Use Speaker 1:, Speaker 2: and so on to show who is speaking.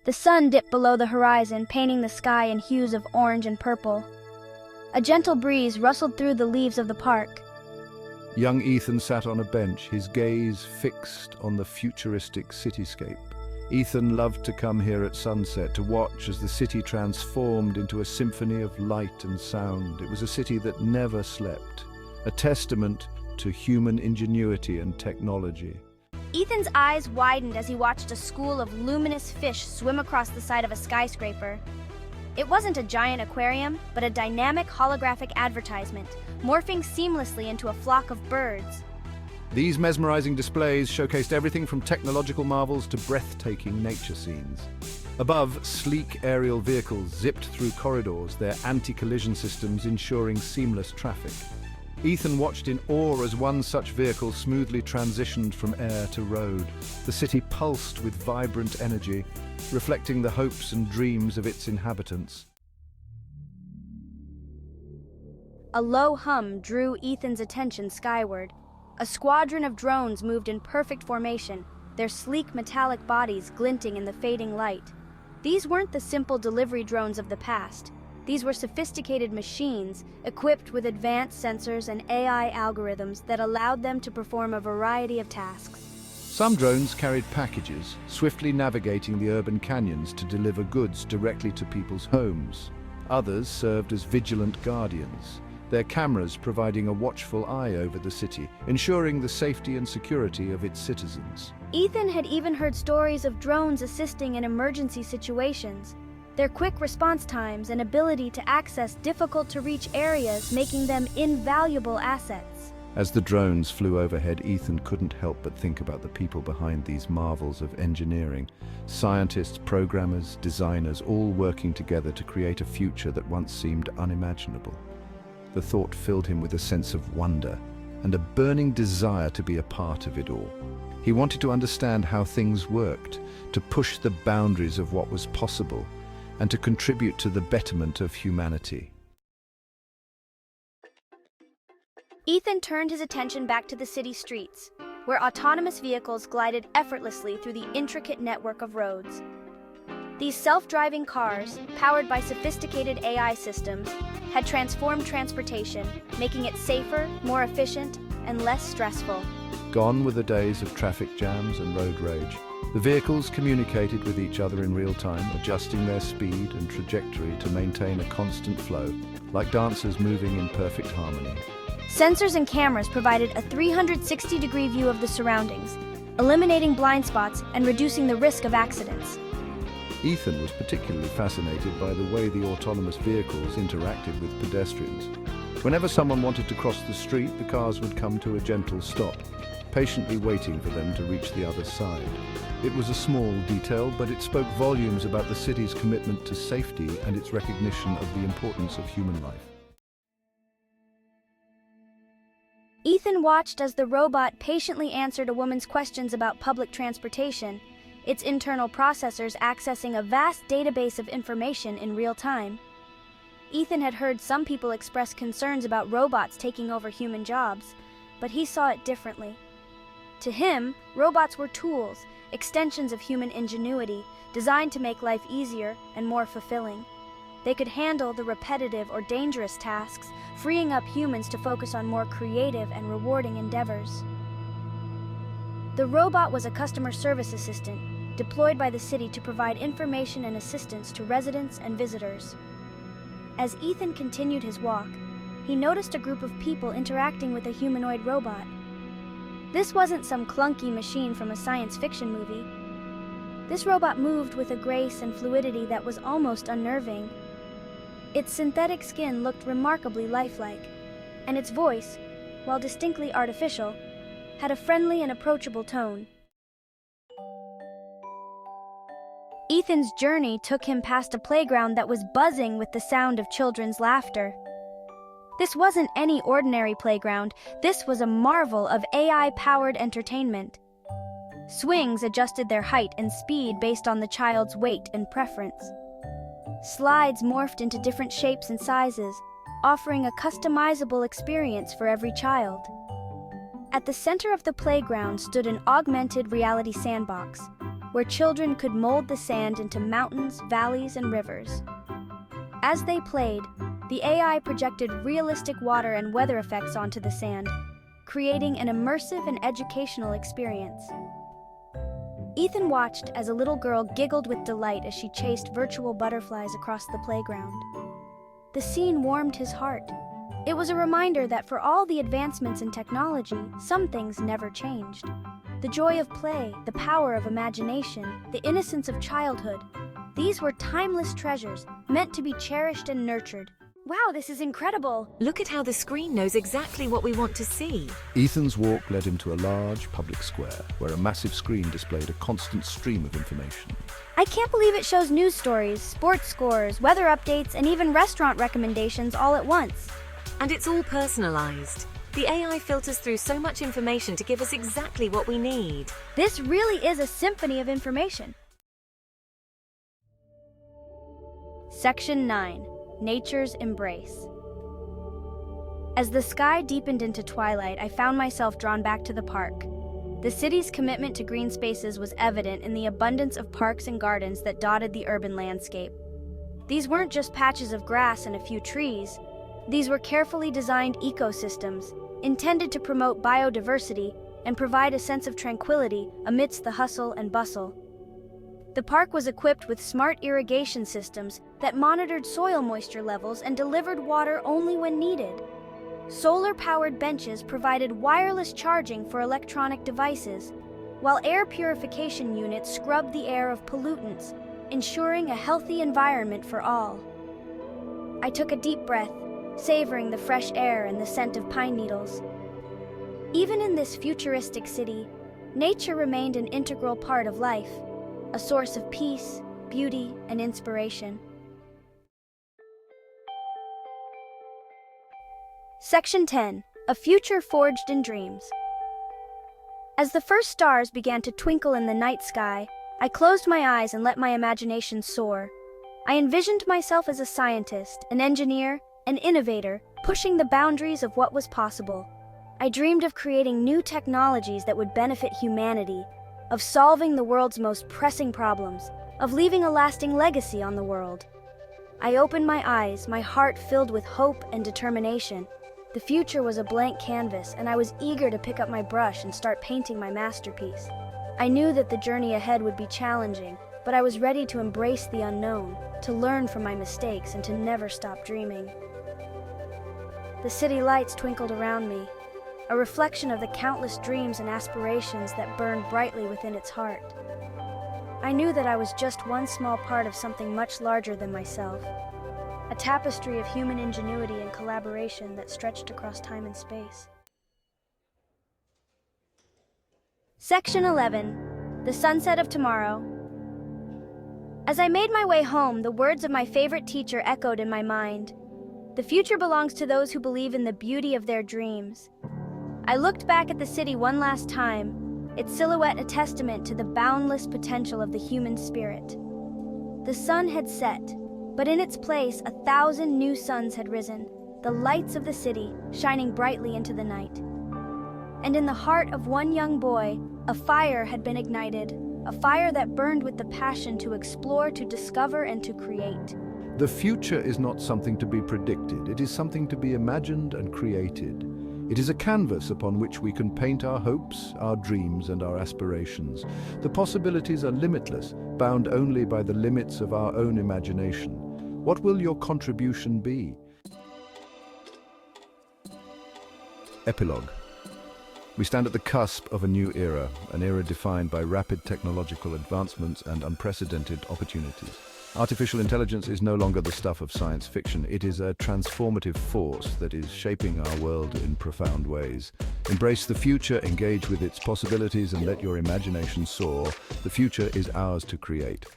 Speaker 1: The sun dipped below the horizon, painting the sky in hues of orange and purple. A gentle breeze rustled through the leaves of the park.
Speaker 2: Young Ethan sat on a bench, his gaze fixed on the futuristic cityscape. Ethan loved to come here at sunset to watch as the city transformed into a symphony of light and sound. It was a city that never slept, a testament to human ingenuity and technology.
Speaker 1: Ethan's eyes widened as he watched a school of luminous fish swim across the side of a skyscraper. It wasn't a giant aquarium, but a dynamic holographic advertisement, morphing seamlessly into a flock of birds.
Speaker 2: These mesmerizing displays showcased everything from technological marvels to breathtaking nature scenes. Above, sleek aerial vehicles zipped through corridors, their anti-collision systems ensuring seamless traffic. Ethan watched in awe as one such vehicle smoothly transitioned from air to road. The city pulsed with vibrant energy, reflecting the hopes and dreams of its inhabitants.
Speaker 1: A low hum drew Ethan's attention skyward. A squadron of drones moved in perfect formation, their sleek metallic bodies glinting in the fading light. These weren't the simple delivery drones of the past. These were sophisticated machines equipped with advanced sensors and AI algorithms that allowed them to perform a variety of tasks.
Speaker 2: Some drones carried packages, swiftly navigating the urban canyons to deliver goods directly to people's homes. Others served as vigilant guardians, their cameras providing a watchful eye over the city, ensuring the safety and security of its citizens.
Speaker 1: Ethan had even heard stories of drones assisting in emergency situations, their quick response times and ability to access difficult-to-reach areas making them invaluable assets.
Speaker 2: As the drones flew overhead, Ethan couldn't help but think about the people behind these marvels of engineering. Scientists, programmers, designers, all working together to create a future that once seemed unimaginable. The thought filled him with a sense of wonder and a burning desire to be a part of it all. He wanted to understand how things worked, to push the boundaries of what was possible, and to contribute to the betterment of humanity.
Speaker 1: Ethan turned his attention back to the city streets, where autonomous vehicles glided effortlessly through the intricate network of roads. These self-driving cars, powered by sophisticated AI systems, had transformed transportation, making it safer, more efficient, and less stressful.
Speaker 2: Gone were the days of traffic jams and road rage. The vehicles communicated with each other in real time, adjusting their speed and trajectory to maintain a constant flow, like dancers moving in perfect harmony.
Speaker 1: Sensors and cameras provided a 360-degree view of the surroundings, eliminating blind spots and reducing the risk of accidents.
Speaker 2: Ethan was particularly fascinated by the way the autonomous vehicles interacted with pedestrians. Whenever someone wanted to cross the street, the cars would come to a gentle stop, patiently waiting for them to reach the other side. It was a small detail, but it spoke volumes about the city's commitment to safety and its recognition of the importance of human life.
Speaker 1: Ethan watched as the robot patiently answered a woman's questions about public transportation, its internal processors accessing a vast database of information in real time. Ethan had heard some people express concerns about robots taking over human jobs, but he saw it differently. To him, robots were tools, extensions of human ingenuity, designed to make life easier and more fulfilling. They could handle the repetitive or dangerous tasks, freeing up humans to focus on more creative and rewarding endeavors. The robot was a customer service assistant, deployed by the city to provide information and assistance to residents and visitors. As Ethan continued his walk, he noticed a group of people interacting with a humanoid robot. This wasn't some clunky machine from a science fiction movie. This robot moved with a grace and fluidity that was almost unnerving. Its synthetic skin looked remarkably lifelike, and its voice, while distinctly artificial, had a friendly and approachable tone. Ethan's journey took him past a playground that was buzzing with the sound of children's laughter. This wasn't any ordinary playground. This was a marvel of AI-powered entertainment. Swings adjusted their height and speed based on the child's weight and preference. Slides morphed into different shapes and sizes, offering a customizable experience for every child. At the center of the playground stood an augmented reality sandbox, where children could mold the sand into mountains, valleys, and rivers. As they played, the AI projected realistic water and weather effects onto the sand, creating an immersive and educational experience. Ethan watched as a little girl giggled with delight as she chased virtual butterflies across the playground. The scene warmed his heart. It was a reminder that for all the advancements in technology, some things never changed. The joy of play, the power of imagination, the innocence of childhood, these were timeless treasures, meant to be cherished and nurtured. Wow, this is incredible!
Speaker 3: Look at how the screen knows exactly what we want to see.
Speaker 2: Ethan's walk led him to a large public square, where a massive screen displayed a constant stream of information.
Speaker 1: I can't believe it shows news stories, sports scores, weather updates, and even restaurant recommendations all at once.
Speaker 3: And it's all personalized. The AI filters through so much information to give us exactly what we need.
Speaker 1: This really is a symphony of information. Section 9. Nature's Embrace. As the sky deepened into twilight, I found myself drawn back to the park. The city's commitment to green spaces was evident in the abundance of parks and gardens that dotted the urban landscape. These weren't just patches of grass and a few trees. These were carefully designed ecosystems, intended to promote biodiversity and provide a sense of tranquility amidst the hustle and bustle. The park was equipped with smart irrigation systems that monitored soil moisture levels and delivered water only when needed. Solar-powered benches provided wireless charging for electronic devices, while air purification units scrubbed the air of pollutants, ensuring a healthy environment for all. I took a deep breath, savoring the fresh air and the scent of pine needles. Even in this futuristic city, nature remained an integral part of life, a source of peace, beauty, and inspiration. Section 10. A Future Forged in Dreams. As the first stars began to twinkle in the night sky, I closed my eyes and let my imagination soar. I envisioned myself as a scientist, an engineer, an innovator, pushing the boundaries of what was possible. I dreamed of creating new technologies that would benefit humanity, of solving the world's most pressing problems, of leaving a lasting legacy on the world. I opened my eyes, my heart filled with hope and determination. The future was a blank canvas, and I was eager to pick up my brush and start painting my masterpiece. I knew that the journey ahead would be challenging, but I was ready to embrace the unknown, to learn from my mistakes, and to never stop dreaming. The city lights twinkled around me, a reflection of the countless dreams and aspirations that burned brightly within its heart. I knew that I was just one small part of something much larger than myself, a tapestry of human ingenuity and collaboration that stretched across time and space. Section 11. The Sunset of Tomorrow. As I made my way home, the words of my favorite teacher echoed in my mind. The future belongs to those who believe in the beauty of their dreams. I looked back at the city one last time, its silhouette a testament to the boundless potential of the human spirit. The sun had set, but in its place 1,000 new suns had risen, the lights of the city shining brightly into the night. And in the heart of one young boy, a fire had been ignited, a fire that burned with the passion to explore, to discover, and to create.
Speaker 2: The future is not something to be predicted, it is something to be imagined and created. It is a canvas upon which we can paint our hopes, our dreams, and our aspirations. The possibilities are limitless, bound only by the limits of our own imagination. What will your contribution be? Epilogue. We stand at the cusp of a new era, an era defined by rapid technological advancements and unprecedented opportunities. Artificial intelligence is no longer the stuff of science fiction. It is a transformative force that is shaping our world in profound ways. Embrace the future, engage with its possibilities, and let your imagination soar. The future is ours to create.